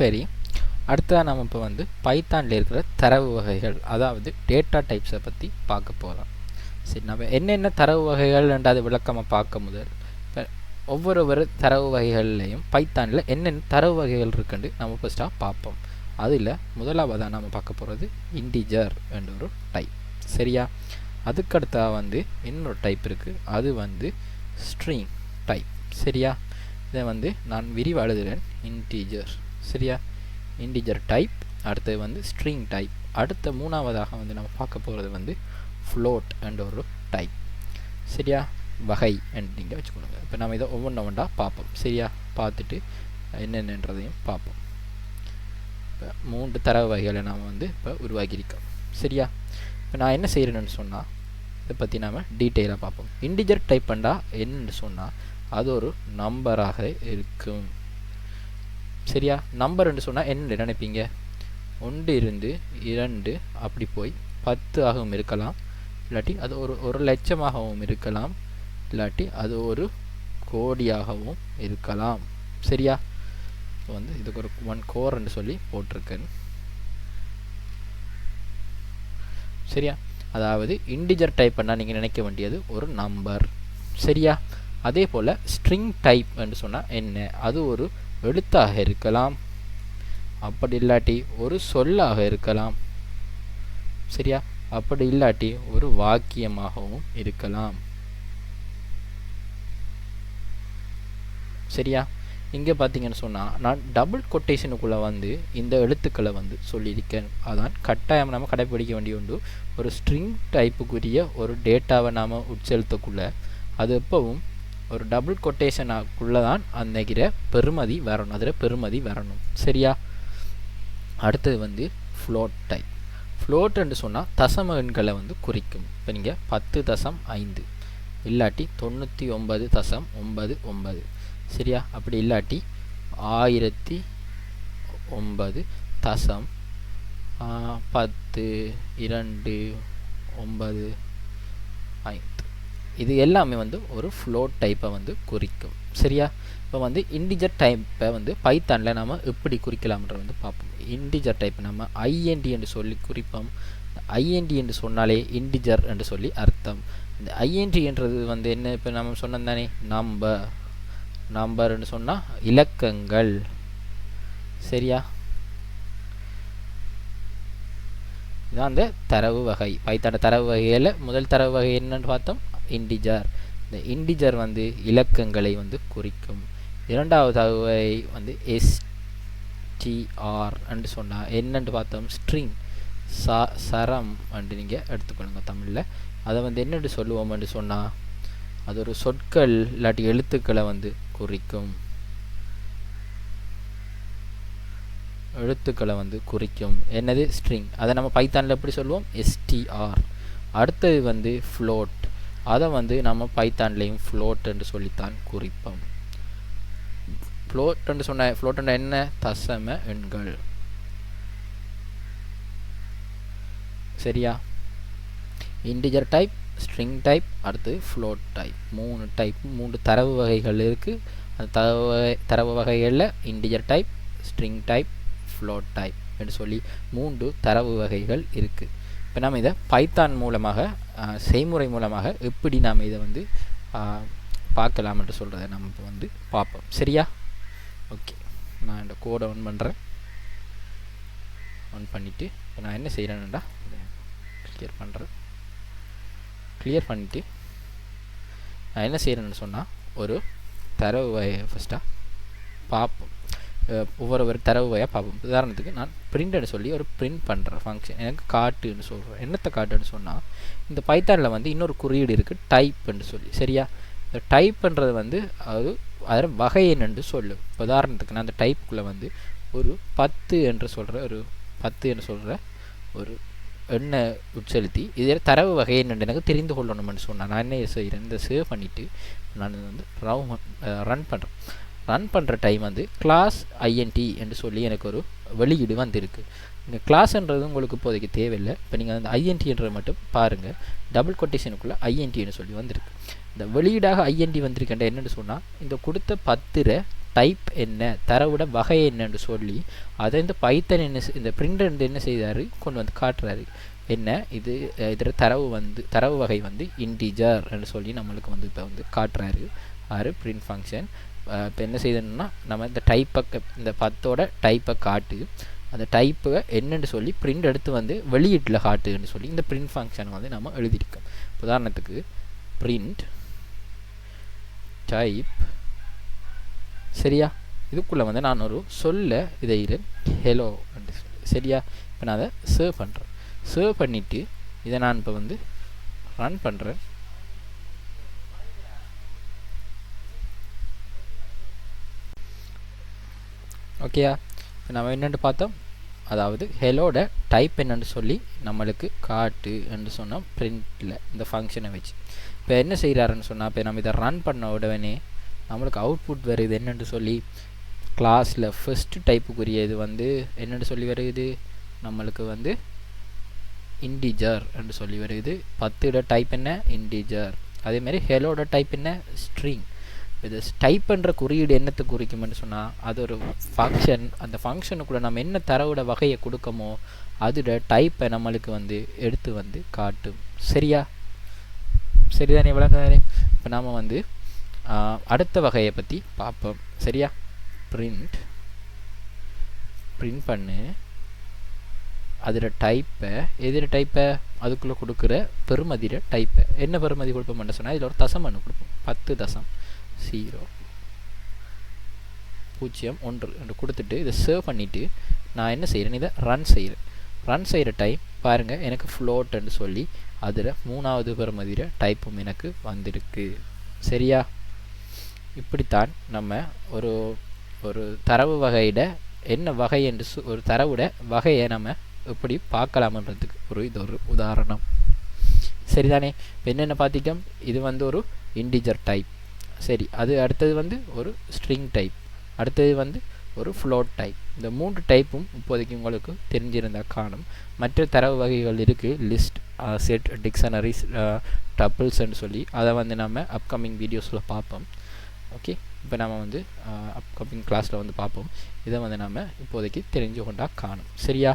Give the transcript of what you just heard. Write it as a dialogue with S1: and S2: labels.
S1: சரி, அடுத்ததாக நம்ம இப்போ வந்து பைத்தானில் இருக்கிற தரவு வகைகள், அதாவது டேட்டா டைப்ஸை பற்றி பார்க்க போகிறோம். சரி, நம்ம என்னென்ன தரவு வகைகள் என்றது விளக்கமாக பார்க்க முதல் இப்போ ஒவ்வொரு தரவு வகைகள்லையும் பைத்தானில் என்னென்ன தரவு வகைகள் இருக்குன்னு நம்ம ஃபஸ்ட்டாக பார்ப்போம். அதில் முதலாவதாக நம்ம பார்க்க போகிறது இன்டிஜர் என்ற ஒரு டைப். சரியா, அதுக்கடுத்தாக வந்து இன்னொரு டைப் இருக்குது, அது வந்து ஸ்ட்ரிங் டைப். சரியா, இதை வந்து நான் விரிவாக எழுதுகிறேன், இன்டிஜர். சரியா, இன்டிஜர் டைப், அடுத்தது வந்து ஸ்ட்ரிங் டைப். அடுத்த மூணாவதாக வந்து நம்ம பார்க்க போகிறது வந்து ஃப்ளோட் என்ற ஒரு டைப். சரியா, வகை என்று நீங்கள் வச்சுக்கொள்ளுங்க. இப்போ நம்ம இதை ஒவ்வொன்றா பார்ப்போம். சரியா, பார்த்துட்டு என்னென்னன்றதையும் பார்ப்போம். இப்போ 3 தரவு வகைகளை நாம் வந்து இப்போ உருவாக்கியிருக்கோம். சரியா, இப்போ நான் என்ன செய்கிறேன்னு சொன்னால் இதை பற்றி நாம் டீட்டெயிலாக பார்ப்போம். இன்டிஜர் டைப் பண்ணா என்னன்னு சொன்னால் அது ஒரு நம்பராக இருக்கும். சரியா, நம்பர்ன்னு சொன்னால் என்ன நினைப்பீங்க? 1 இருந்து 2 அப்படி போய் 10 ஆகவும் இருக்கலாம், இல்லாட்டி அது ஒரு லட்சமாகவும் இருக்கலாம், இல்லாட்டி அது ஒரு கோடியாகவும் இருக்கலாம். சரியா, வந்து இதுக்கு ஒரு 1 கோர்ன்னு சொல்லி போட்டிருக்கேன். சரியா, அதாவது இன்டிஜர் டைப் பண்ணால் நீங்கள் நினைக்க வேண்டியது ஒரு நம்பர். சரியா, அதே போல் ஸ்ட்ரிங் டைப் என்று சொன்னால் என்ன? அது ஒரு எழுத்தாக இருக்கலாம், அப்படி இல்லாட்டி ஒரு சொல்லாக இருக்கலாம். சரியா, அப்படி இல்லாட்டி ஒரு வாக்கியமாகவும் இருக்கலாம். சரியா, இங்கே பார்த்தீங்கன்னு சொன்னால் நான் டபுள் கொட்டேஷனுக்குள்ளே வந்து இந்த எழுத்துக்களை வந்து சொல்லியிருக்கேன். அதான் கட்டாயம் நம்ம கடைப்பிடிக்க வேண்டிய ஒன்று. ஒரு ஸ்ட்ரிங் டைப்புக்குரிய ஒரு டேட்டாவை நாம் உட்செலுத்தக்குள்ளே அது எப்பவும் ஒரு டபுள் கொட்டேஷனுக்குள்ளே தான் அன்னைக்கிற பெறுமதி வரணும், அதில் பெறுமதி வரணும். சரியா, அடுத்தது வந்து ஃப்ளோட் டைப். ஃப்ளோட்டுன்னு சொன்னால் தசம எண்களை வந்து குறிக்கும். இப்போ நீங்கள் 10.5 இல்லாட்டி 99.99. சரியா, அப்படி இல்லாட்டி 1009 தசம் 10 2 9 5. இது எல்லாமே வந்து ஒரு ஃப்ளோட் டைப்பை வந்து குறிக்கும். சரியா, இப்போ வந்து இன்டிஜர் டைப்பை வந்து பைத்தானில் நம்ம எப்படி குறிக்கலாம்ன்ற வந்து பார்ப்போம். இன்டிஜர் டைப் நம்ம ஐஎன்டி என்று சொல்லி குறிப்போம். ஐஎன்டி என்று சொன்னாலே இன்டிஜர் என்று சொல்லி அர்த்தம். இந்த ஐஎன்டி என்றது வந்து என்ன? இப்போ நம்ம சொன்னோம் தானே, நம்பர்னு சொன்னால் இலக்கங்கள். சரியா, இதான் அந்த தரவு வகை. பைத்தான தரவு வகையில் முதல் தரவு வகை என்னன்னு பார்த்தோம், இன்டிஜர். இந்த இன்டிஜர் வந்து இலக்கங்களை வந்து குறிக்கும். இரண்டாவது தரவு வகை வந்து எஸ்டிஆர் என்று சொன்னால் என்னென்று பார்த்தோம், ஸ்ட்ரிங், சரம் என்று நீங்கள் எடுத்துக்கொள்ளுங்க தமிழில். அதை வந்து என்னென்று சொல்லுவோம் என்று சொன்னால் அது ஒரு சொற்கள் இல்லாட்டி எழுத்துக்களை வந்து குறிக்கும். எழுத்துக்களை வந்து குறிக்கும். என்னது? ஸ்ட்ரிங். அதை நம்ம பைத்தானில் எப்படி சொல்லுவோம், எஸ்டிஆர். அடுத்தது வந்து ஃப்ளோட். அதை வந்து நம்ம பைத்தான்லேயும் ஃப்ளோட் என்று சொல்லித்தான் குறிப்போம். ஃப்ளோட் என்று சொன்ன ஃப்ளோட் என்ன? தசம எண்கள். சரியா, இன்டிஜர் டைப், ஸ்ட்ரிங் டைப், அடுத்து ஃப்ளோட் டைப். 3 தரவு வகைகள் இருக்குது. அந்த தரவு வகைகளில் integer type, string type, float type என்று சொல்லி 3 தரவு வகைகள் இருக்குது. இப்போ நம்ம இதை பைத்தான் மூலமாக செய்முறை மூலமாக எப்படி நாம் இதை வந்து பார்க்கலாம் என்று சொல்கிறத நம்ம இப்போ வந்து பார்ப்போம். சரியா, ஓகே. நான் இந்த கோடை ஆன் பண்ணுறேன். ஆன் பண்ணிவிட்டு இப்போ நான் என்ன செய்கிறேன்டா கிளியர் பண்ணிவிட்டு நான் என்ன செய்கிறேன்னு சொன்னால் ஒரு தரவு வகையை ஃபஸ்ட்டாக பார்ப்போம். ஒவ்வொரு தரவு வகையாக பார்ப்போம். உதாரணத்துக்கு நான் பிரிண்ட்னு சொல்லி ஒரு பிரிண்ட் பண்ணுற ஃபங்க்ஷன் எனக்கு காட்டுன்னு சொல்கிறேன். என்னத்தை காட்டுன்னு சொன்னால் இந்த பைத்தானில் வந்து இன்னொரு குறியீடு இருக்குது, டைப்னு சொல்லி. சரியா, இந்த டைப்ன்றது வந்து அது அதில் வகை என்னென்று சொல்லும். இப்போ உதாரணத்துக்கு நான் அந்த டைப்புக்குள்ளே வந்து ஒரு 10 என்று சொல்கிற ஒரு எண்ணை உட்செலுத்தி இதில் தரவு வகை என்னென்று எனக்கு தெரிந்து கொள்ளணும்னு சொன்னால் நான் என்ன செய்கிறேன், இந்த சேவ் பண்ணிவிட்டு நான் வந்து ரன் பண்ணுறேன். ரன் பண்ணுற டைம் வந்து கிளாஸ் ஐஎன்டி என்று சொல்லி எனக்கு ஒரு வெளியீடு வந்திருக்கு. இந்த கிளாஸ்ன்றது உங்களுக்கு இப்போதைக்கு தேவையில்லை. இப்போ நீங்கள் அந்த ஐஎன்டின்றதை மட்டும் பாருங்கள். டபுள் கொட்டேஷனுக்குள்ளே ஐஎன்டின்னு சொல்லி வந்திருக்கு. இந்த வெளியீடாக ஐஎன்டி வந்திருக்கேன் என்னென்னு சொன்னால் இந்த கொடுத்த 10 டைப் என்ன, தரவோட வகை என்னன்னு சொல்லி அதை இந்த பைத்தன் இந்த பிரிண்டர் என்ன செய்தார், கொண்டு வந்து காட்டுறாரு. என்ன இது, இதில் தரவு வகை வந்து இன்டிஜர் என்று சொல்லி நம்மளுக்கு வந்து இப்போ வந்து காட்டுறாரு பிரிண்ட் ஃபங்க்ஷன். இப்போ என்ன செய்யணும்னா நம்ம இந்த டைப்பை, இந்த 10ஓட டைப்பை காட்டு, அந்த டைப்பை என்னன்னு சொல்லி பிரிண்ட் எடுத்து வந்து வெளியீட்டில் காட்டுன்னு சொல்லி இந்த பிரிண்ட் ஃபங்க்ஷனை வந்து நம்ம எழுதியிருக்கோம். உதாரணத்துக்கு பிரிண்ட் டைப், சரியா, இதுக்குள்ளே வந்து நான் ஒரு சொல்ல இதை ஹெலோ சரியா. இப்போ நான் அதை சேவ் பண்ணுறேன். சேவ் பண்ணிவிட்டு இதை நான் இப்போ வந்து ரன் பண்ணுறேன். ஓகேயா, இப்போ நம்ம என்னென்னு பார்த்தோம், அதாவது ஹெலோட டைப் என்னென்னு சொல்லி நம்மளுக்கு காட்டு என்று சொன்னோம் பிரிண்டில் இந்த ஃபங்க்ஷனை வச்சு. இப்போ என்ன செய்கிறாருன்னு சொன்னால், இப்போ நம்ம இதை ரன் பண்ண உடனே நம்மளுக்கு அவுட்புட் வருது என்னென்னு சொல்லி, கிளாஸில் ஃபஸ்ட்டு டைப்புக்குரிய இது வந்து என்னென்னு சொல்லி வருது, நம்மளுக்கு வந்து இன்டிஜர் என்று சொல்லி வருது. 10ஓட டைப் என்ன, இன்டிஜர். அதேமாதிரி ஹெலோட டைப் என்ன, ஸ்ட்ரிங். இது டைப் பண்ணுற குறியீடு என்னத்தை குறிக்கும்னு சொன்னால், அது ஒரு ஃபங்க்ஷன். அந்த ஃபங்க்ஷனுக்குள்ளே நம்ம என்ன தரவோட வகையை கொடுக்கமோ அதோட டைப்பை நம்மளுக்கு வந்து எடுத்து வந்து காட்டும். சரியா, சரிதானே, விளங்குதானே. இப்போ நாம் வந்து அடுத்த வகையை பற்றி பார்ப்போம். சரியா, பிரிண்ட் பண்ணு, அதில் டைப்பை, எதில் டைப்பை, அதுக்குள்ளே கொடுக்குற பெருமதியில் டைப்பை. என்ன பெருமதி கொடுப்போம்னு சொன்னால், இதில் ஒரு தசம் ஒன்று கொடுப்போம், 10.001 என்று கொடுத்துட்டு இதை சேவ் பண்ணிவிட்டு நான் என்ன செய்கிறேன், இதை ரன் செய்கிற டைம் பாருங்கள், எனக்கு ஃப்ளோட்டுன்னு சொல்லி அதில் 3வது பெருமதியில் டைப்பும் எனக்கு வந்திருக்கு. சரியா, இப்படித்தான் நம்ம ஒரு தரவு வகையிட என்ன வகை என்று ஒரு தரவுட வகையை நம்ம எப்படி பார்க்கலாம்ன்றதுக்கு இது ஒரு உதாரணம். சரிதானே. இப்போ என்னென்ன பார்த்திட்டோம், இது வந்து ஒரு இன்டிஜர் டைப். சரி, அது அடுத்தது வந்து ஒரு ஸ்ட்ரிங் டைப், அடுத்தது வந்து ஒரு ஃப்ளோட் டைப். இந்த 3 டைப்பும் இப்போதைக்கு உங்களுக்கு தெரிஞ்சிருந்தால் காணும். மற்ற தரவு வகைகள் இருக்குது, லிஸ்ட், செட், டிக்ஷனரிஸ், டப்பிள்ஸ்ன்னு சொல்லி. அதை வந்து நம்ம அப்கமிங் வீடியோஸில் பார்ப்போம். ஓகே, இப்போ நம்ம வந்து அப்கமிங் கிளாஸில் வந்து பார்ப்போம். இதை வந்து நம்ம இப்போதைக்கு தெரிஞ்சு கொண்டா காணும். சரியா.